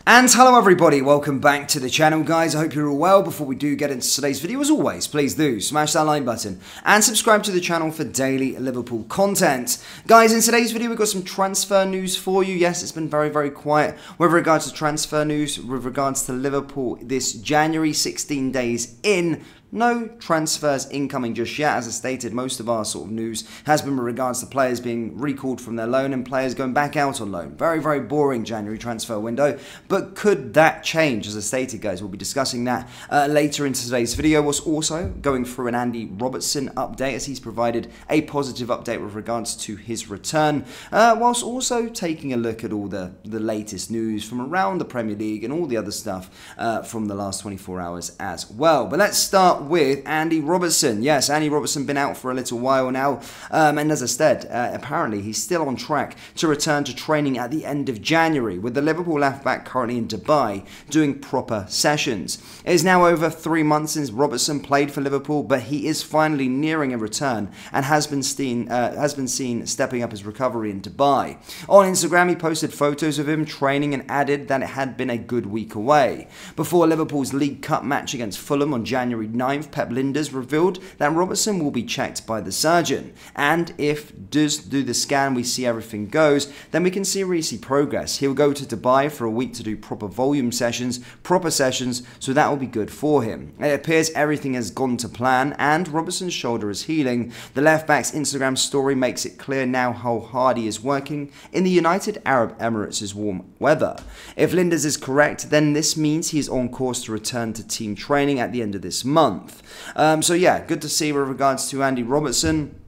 And hello everybody, welcome back to the channel guys. I hope you're all well. Before we do get into today's video, as always, please do smash that like button and subscribe to the channel for daily Liverpool content. Guys, in today's video we've got some transfer news for you. Yes, it's been very quiet with regards to transfer news, with regards to Liverpool this January, 16 days in. No transfers incoming just yet. As I stated, most of our sort of news has been with regards to players being recalled from their loan and players going back out on loan. Very boring January transfer window. But could that change? As I stated, guys, we'll be discussing that later in today's video. We're also going through an Andy Robertson update, as he's provided a positive update with regards to his return, whilst also taking a look at all the latest news from around the Premier League and all the other stuff from the last 24 hours as well. But let's start with Andy Robertson. Yes, Andy Robertson been out for a little while now, and as I said, apparently he's still on track to return to training at the end of January, with the Liverpool left-back currently in Dubai doing proper sessions. It is now over 3 months since Robertson played for Liverpool, but he is finally nearing a return and has been seen stepping up his recovery in Dubai. On Instagram, he posted photos of him training and added that it had been a good week away. Before Liverpool's League Cup match against Fulham on January 9th, Pep Lijnders revealed that Robertson will be checked by the surgeon, and if does do the scan, we see everything goes, then we can really see progress. He'll go to Dubai for a week to do proper sessions, so that will be good for him. It appears everything has gone to plan, and Robertson's shoulder is healing. The left-back's Instagram story makes it clear now how hard he is working in the United Arab Emirates' warm weather. If Lijnders is correct, then this means he is on course to return to team training at the end of this month. So yeah, good to see with regards to Andy Robertson.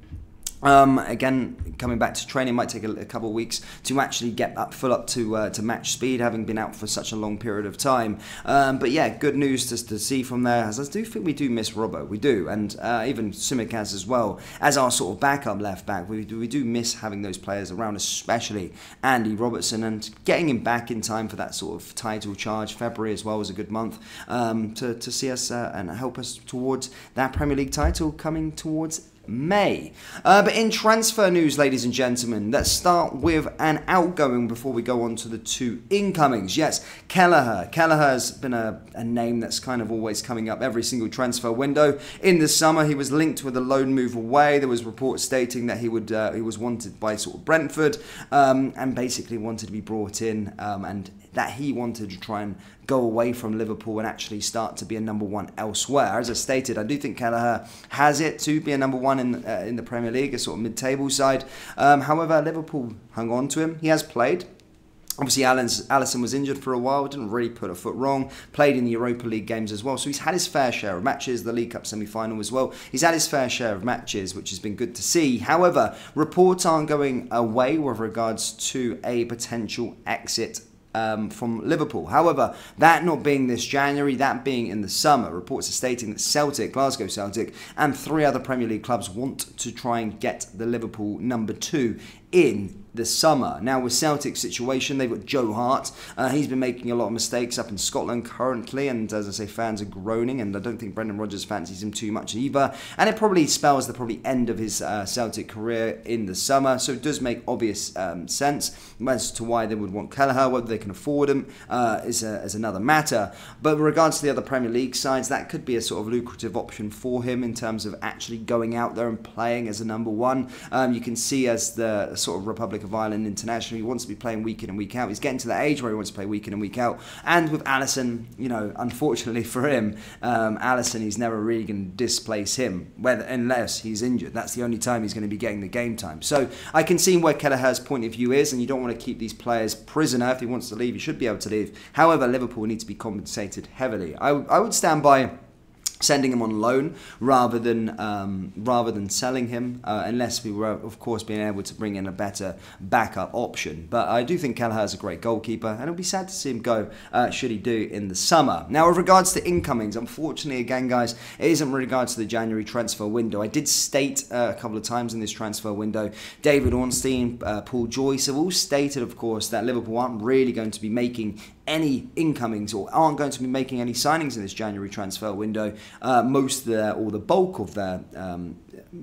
Again, coming back to training might take a couple of weeks to actually get full up to match speed, having been out for such a long period of time. But yeah, good news to see from there, as I do think we do miss Robbo, we do, and even Simicaz as well, as our sort of backup left back. We do miss having those players around, especially Andy Robertson, and getting him back in time for that sort of title charge. February as well was a good month to see us and help us towards that Premier League title coming towards May. But in transfer news, ladies and gentlemen, let's start with an outgoing before we go on to the two incomings. Yes, Kelleher. Kelleher's been a name that's kind of always coming up every single transfer window. In the summer, he was linked with a loan move away. There was reports stating that he was wanted by sort of Brentford, and basically wanted to be brought in, and that he wanted to try and go away from Liverpool and actually start to be a number one elsewhere. As I stated, I do think Kelleher has it to be a number one in the Premier League, a sort of mid-table side. However, Liverpool hung on to him. He has played. Obviously, Alisson was injured for a while, didn't really put a foot wrong, played in the Europa League games as well, so he's had his fair share of matches, the League Cup semi-final as well. He's had his fair share of matches, which has been good to see. However, reports aren't going away with regards to a potential exit from Liverpool. However, that not being this January, that being in the summer, reports are stating that Celtic, Glasgow Celtic, and 3 other Premier League clubs want to try and get the Liverpool number 2 in the summer. Now, with Celtic's situation, they've got Joe Hart. He's been making a lot of mistakes up in Scotland currently, and as I say, fans are groaning, and I don't think Brendan Rodgers fancies him too much either. And it probably spells the end of his Celtic career in the summer, so it does make obvious sense as to why they would want Kelleher. Whether they can afford him is another matter. But with regards to the other Premier League sides, that could be a sort of lucrative option for him in terms of actually going out there and playing as a number one. You can see as the sort of Republic of Ireland international, he wants to be playing week in and week out. He's getting to that age where he wants to play week in and week out. And with Alisson, you know, unfortunately for him, Alisson, he's never really going to displace him, unless he's injured. That's the only time he's going to be getting the game time. So I can see where Kelleher's point of view is, and you don't want to keep these players prisoner. If he wants to leave, he should be able to leave. However, Liverpool need to be compensated heavily. I would stand by sending him on loan rather than selling him, unless we were, of course, being able to bring in a better backup option. But I do think Kelleher is a great goalkeeper, and it'll be sad to see him go, should he do in the summer. Now, with regards to incomings, unfortunately, again, guys, it isn't with regards to the January transfer window. I did state a couple of times in this transfer window, David Ornstein, Paul Joyce have all stated, of course, that Liverpool aren't really going to be making any incomings or aren't going to be making any signings in this January transfer window. Most of their, or the bulk of their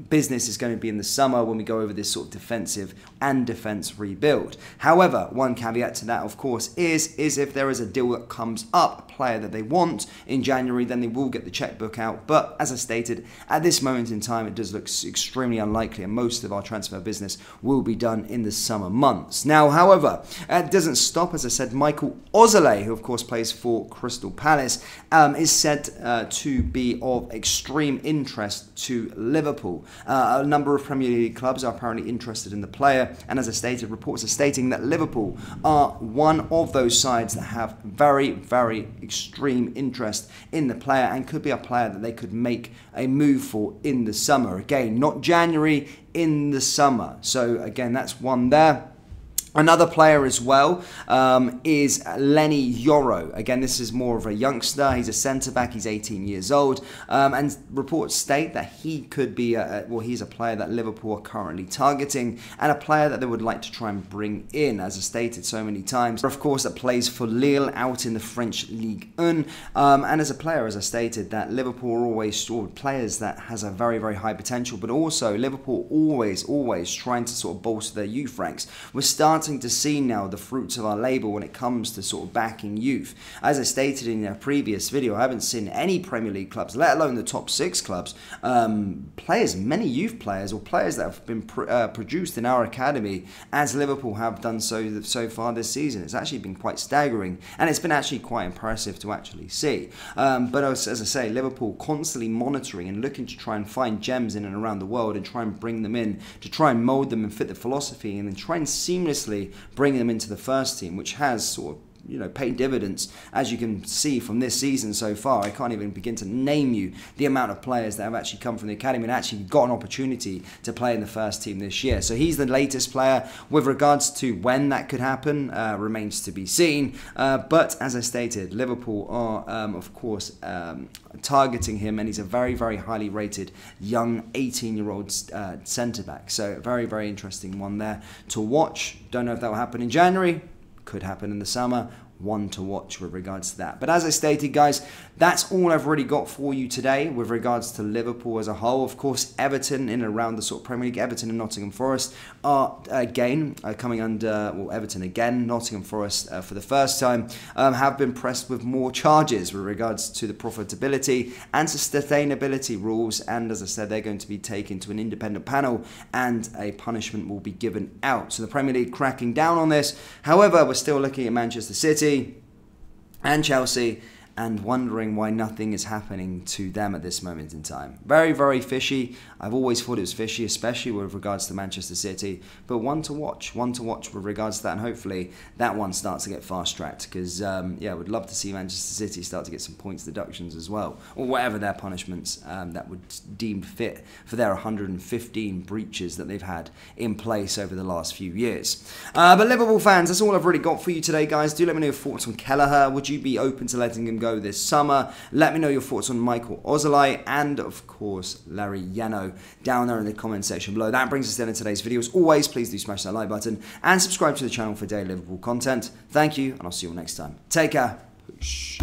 business is going to be in the summer when we go over this sort of defensive and defense rebuild. However, one caveat to that, of course, is if there is a deal that comes up, a player that they want in January, then they will get the checkbook out. But as I stated, at this moment in time, it does look extremely unlikely, and most of our transfer business will be done in the summer months. Now, however, it doesn't stop. As I said, Michael Ozole, who of course plays for Crystal Palace, is said to be of extreme interest to Liverpool. A number of Premier League clubs are apparently interested in the player, and as I stated, reports are stating that Liverpool are one of those sides that have very, very extreme interest in the player and could be a player that they could make a move for in the summer. Again, not January, in the summer. So again, that's one there. Another player as well is Lenny Yoro. Again, this is more of a youngster. He's a centre-back. He's 18 years old. And reports state that he could be, he's a player that Liverpool are currently targeting and a player that they would like to try and bring in, as I stated so many times. Of course, that plays for Lille out in the French Ligue 1. And as a player, as I stated, that Liverpool are always stored players that has a very, very high potential, but also Liverpool always trying to sort of bolster their youth ranks. We're starting to see now the fruits of our labour when it comes to sort of backing youth. As I stated in a previous video, I haven't seen any Premier League clubs, let alone the top 6 clubs, many youth players or players that have been produced in our academy as Liverpool have done so far this season. It's actually been quite staggering, and it's been actually quite impressive to actually see. But as I say, Liverpool constantly monitoring and looking to try and find gems in and around the world and try and bring them in to try and mould them and fit the philosophy, and then try and seamlessly bring them into the first team, which has sort of paid dividends, as you can see from this season so far. I can't even begin to name you the amount of players that have actually come from the academy and actually got an opportunity to play in the first team this year. So he's the latest player. With regards to when that could happen, remains to be seen. But as I stated, Liverpool are, of course, targeting him, and he's a very, very highly rated young 18-year-old centre-back. So very, very interesting one there to watch. Don't know if that will happen in January. Could happen in the summer. One to watch with regards to that. But as I stated, guys, that's all I've really got for you today with regards to Liverpool as a whole. Of course, Everton in and around the sort of Premier League, Everton and Nottingham Forest are again coming under, Everton again, Nottingham Forest for the first time, have been pressed with more charges with regards to the profitability and sustainability rules. And as I said, they're going to be taken to an independent panel and a punishment will be given out. So the Premier League cracking down on this. However, we're still looking at Manchester City and Chelsea and wondering why nothing is happening to them at this moment in time. Very, very fishy. I've always thought it was fishy, especially with regards to Manchester City, but one to watch with regards to that, and hopefully that one starts to get fast-tracked, because, yeah, I would love to see Manchester City start to get some points deductions as well, or whatever their punishments that would deem fit for their 115 breaches that they've had in place over the last few years. But Liverpool fans, that's all I've really got for you today, guys. Do let me know your thoughts on Kelleher. Would you be open to letting him go this summer? Let me know your thoughts on Michael Ozole and, of course, Larry Yano down there in the comment section below. That brings us to the end of today's video. As always, please do smash that like button and subscribe to the channel for daily Liverpool content. Thank you, and I'll see you all next time. Take care. Peace.